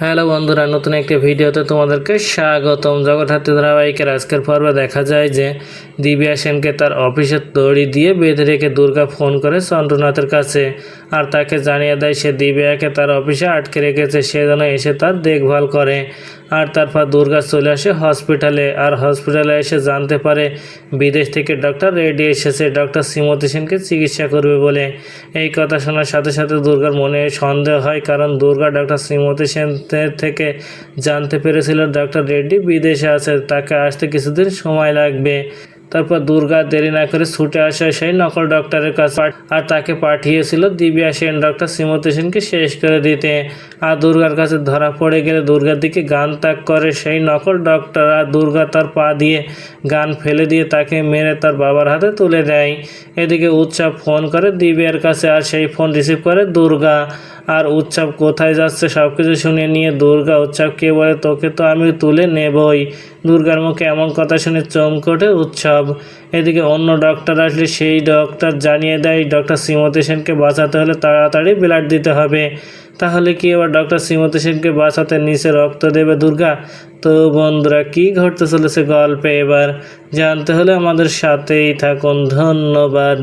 Hello বন্ধুরা, নতুন একটি ভিডিওতে তোমাদেরকে স্বাগতম। জগৎহাতি ধারাবাহিকের আজকের পর্বে দেখা যায় যে দিব্যা সেনকে তার অফিসের দড়ি দিয়ে বেঁধে রেখে দুর্গা ফোন করে চন্দ্রনাথের কাছে আর তাকে জানিয়ে দেয় সে দিব্যাকে তার অফিসে আটকে রেখেছে, সে যেন এসে তার দেখভাল করে। আর তারপর দুর্গা চলে আসে হসপিটালে, আর হসপিটালে এসে জানতে পারে বিদেশ থেকে ডক্টর রেডি এসেছে ডক্টর শ্রীমতী সেনকে চিকিৎসা করবে বলে। এই কথা শোনার সাথে সাথে দুর্গার মনে সন্দেহ হয়, কারণ দুর্গা ডক্টর শ্রীমতী সেন থেকে জানতে পেরেছিল ডক্টর রেড্ডি বিদেশে আছে, তাকে আসতে কিছুদিন সময় লাগবে। তারপর দুর্গা দেরি না করে ছুটে আসে সেই নকল ডক্টরের কাছে, আর তাকে পাঠিয়েছিল দিব্যা সেন ডক্টর শ্রীমতী সেনকে শেষ করে দিতে। আর দুর্গার কাছে ধরা পড়ে গেলে দুর্গার দিকে গান ত্যাগ করে সেই নকল ডক্টর, আর দুর্গা তার পা দিয়ে গান ফেলে দিয়ে তাকে মেরে তার বাবার হাতে তুলে দেয়। এদিকে উৎসব ফোন করে দিব্যার কাছে, আর সেই ফোন রিসিভ করে দুর্গা। আর উৎসব কোথায় যাচ্ছে সব কিছু শুনে নিয়ে দুর্গা উৎসবকে বলে, তোকে তো আমি তুলে নেবই। দুর্গার মুখে এমন কথা শুনে চমকে ওঠে উৎসব। এদিকে অন্য ডক্টর আসলে সেই ডক্টর জানিয়ে দেয় ডক্টর শ্রীমতী সেনকে বাঁচাতে হলে তাড়াতাড়ি ব্লাড দিতে হবে। তাহলে কি এবার ডক্টর শ্রীমতী সেনকে বাঁচাতে নিচে রক্ত দেবে দুর্গা? তো বন্ধুরা, কি ঘটতে চলেছে গল্পে এবার জানতে হলে আমাদের সাথেই থাকুন। ধন্যবাদ।